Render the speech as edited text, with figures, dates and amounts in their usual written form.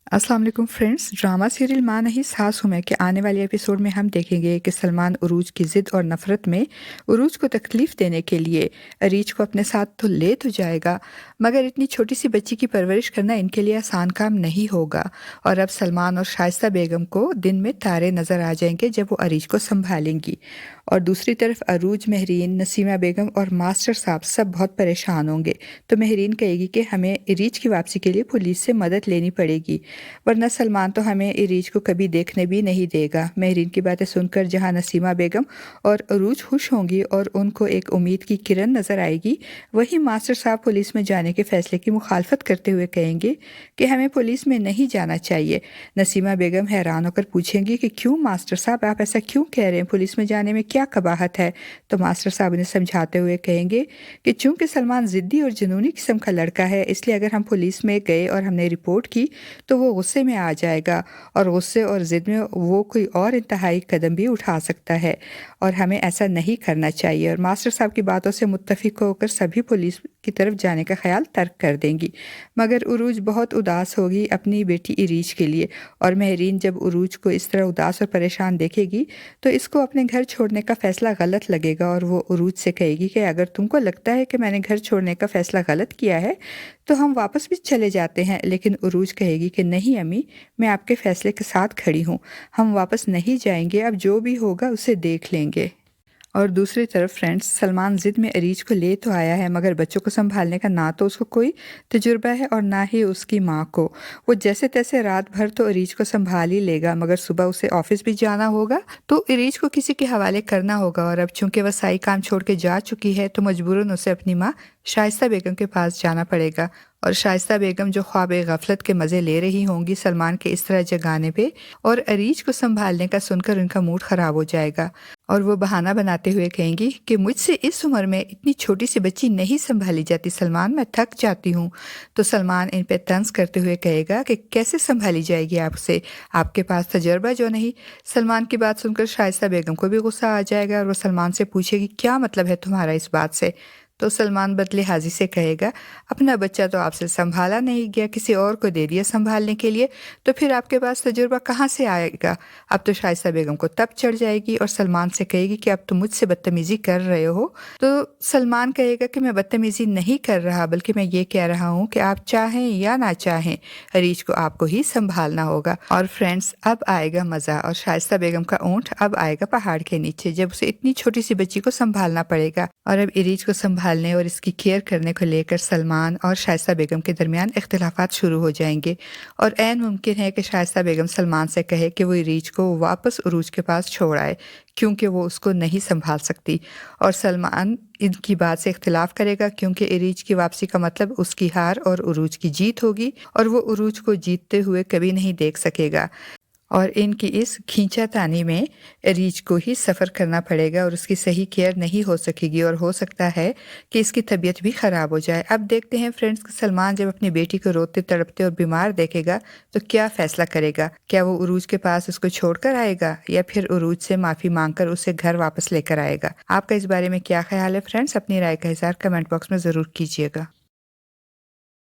अस्सलाम वालेकुम friends. Drama serial माँ नहीं सास हूँ मैं के आने वाले एपिसोड में हम देखेंगे कि सलमान उरूज की ज़िद और नफ़रत में उरूज को तकलीफ़ देने के लिए अरीज को अपने साथ तो ले तो जाएगा, मगर इतनी छोटी सी बच्ची की परवरिश करना इनके लिए आसान काम नहीं होगा। और अब सलमान और शाइस्ता बेगम को दिन में तारे नज़र आ जाएंगे जब वो अरीज को संभालेंगी। और दूसरी तरफ अरूज, महरीन, नसीमा बेगम और मास्टर साहब सब बहुत परेशान होंगे। तो महरीन कहेगी कि हमें अरीज की वापसी के लिए पुलिस से मदद लेनी पड़ेगी, वरना सलमान तो हमें इरीज को कभी देखने भी नहीं देगा। महरीन की बातें सुनकर जहां नसीमा बेगम और अरूज खुश होंगी और उनको एक उम्मीद की किरण नजर आएगी, वहीं मास्टर साहब पुलिस में जाने के फैसले की मुखालफत करते हुए कहेंगे कि हमें पुलिस में नहीं जाना चाहिए। नसीमा बेगम हैरान होकर पूछेंगी कि क्यों मास्टर साहब, आप ऐसा क्यों कह रहे हैं, पुलिस में जाने में क्या कबाहत है। तो मास्टर साहब ने समझाते हुए कहेंगे कि चूंकि सलमान ज़िद्दी और जुनूनी किस्म का लड़का है, इसलिए अगर हम पुलिस में गए और हमने रिपोर्ट की तो वो गुस्से में आ जाएगा और गुस्से और ज़िद में वो कोई और इंतहाई कदम भी उठा सकता है, और हमें ऐसा नहीं करना चाहिए। और मास्टर साहब की बातों से मुत्तफिक होकर सभी पुलिस की तरफ जाने का ख्याल तर्क कर देंगी, मगर उरूज बहुत उदास होगी अपनी बेटी इरीज के लिए। और महरीन जब उरूज को इस तरह उदास और परेशान देखेगी तो इसको अपने घर छोड़ने का फ़ैसला गलत लगेगा, और वो उरूज से कहेगी कि अगर तुमको लगता है कि मैंने घर छोड़ने का फ़ैसला गलत किया है तो हम वापस भी चले जाते हैं। लेकिन उरूज कहेगी कि नहीं अम्मी, मैं आपके फ़ैसले के साथ खड़ी हूँ, हम वापस नहीं जाएंगे, अब जो भी होगा उसे देख लेंगे। और दूसरी तरफ फ्रेंड्स, सलमान ज़िद में अरीज को ले तो आया है, मगर बच्चों को संभालने का ना तो उसको कोई तजुर्बा है और ना ही उसकी माँ को। वो जैसे तैसे रात भर तो अरीज को संभाल ही लेगा, मगर सुबह उसे ऑफिस भी जाना होगा तो अरीज को किसी के हवाले करना होगा। और अब चूंकि वह साई काम छोड़ के जा चुकी है तो मजबूरन उसे अपनी माँ शाइस्ता बेगम के पास जाना पड़ेगा। और शाइस्ता बेगम जो ख्वाब गफलत के मज़े ले रही होंगी सलमान के इस तरह जगाने पे, और अरीज को संभालने का सुनकर उनका मूड ख़राब हो जाएगा और वो बहाना बनाते हुए कहेंगी कि मुझसे इस उम्र में इतनी छोटी सी बच्ची नहीं संभाली जाती सलमान, मैं थक जाती हूँ। तो सलमान इन पे तंज करते हुए कहेगा कि कैसे संभाली जाएगी आपसे, आपके पास तजर्बा जो नहीं। सलमान की बात सुनकर शाइस्ता बेगम को भी गुस्सा आ जाएगा और वो सलमान से पूछेगी क्या मतलब है तुम्हारा इस बात से। तो सलमान बदले हाजी से कहेगा अपना बच्चा तो आपसे संभाला नहीं गया, किसी और को दे दिया संभालने के लिए, तो फिर आपके पास तजुर्बा कहाँ से आएगा। अब तो शाइस्ता बेगम को तब चढ़ जाएगी और सलमान से कहेगी कि अब तो मुझसे बदतमीजी कर रहे हो। तो सलमान कहेगा कि मैं बदतमीजी नहीं कर रहा, बल्कि मैं ये कह रहा हूँ कि आप चाहें या ना चाहें अरीज को आपको ही संभालना होगा। और फ्रेंड्स, अब आएगा मज़ा, और शाइस्ता बेगम का ऊँट अब आएगा पहाड़ के नीचे जब उसे इतनी छोटी सी बच्ची को संभालना पड़ेगा। और अब अरीज को संभालने और इसकी केयर करने को लेकर सलमान और शाइस्ता बेगम के दरमियान इख्तिलाफात शुरू हो जाएंगे, और ऐन मुमकिन है कि शाइस्ता बेगम सलमान से कहे कि वो अरीज को वापस उरूज के पास छोड़ आए, क्योंकि वो उसको नहीं संभाल सकती। और सलमान इनकी बात से इख्तिलाफ करेगा, क्योंकि अरीज की वापसी का मतलब उसकी हार और उरूज की जीत होगी, और वो उरूज को जीतते हुए कभी नहीं देख सकेगा। और इनकी इस खींचातानी में रीच को ही सफ़र करना पड़ेगा और उसकी सही केयर नहीं हो सकेगी, और हो सकता है कि इसकी तबीयत भी ख़राब हो जाए। अब देखते हैं फ्रेंड्स कि सलमान जब अपनी बेटी को रोते तड़पते और बीमार देखेगा तो क्या फ़ैसला करेगा। क्या वो उरूज के पास उसको छोड़कर आएगा या फिर उरूज से माफ़ी मांगकर उसे घर वापस लेकर आएगा। आपका इस बारे में क्या ख्याल है फ्रेंड्स? अपनी राय का इज़हार कमेंट बॉक्स में ज़रूर कीजिएगा।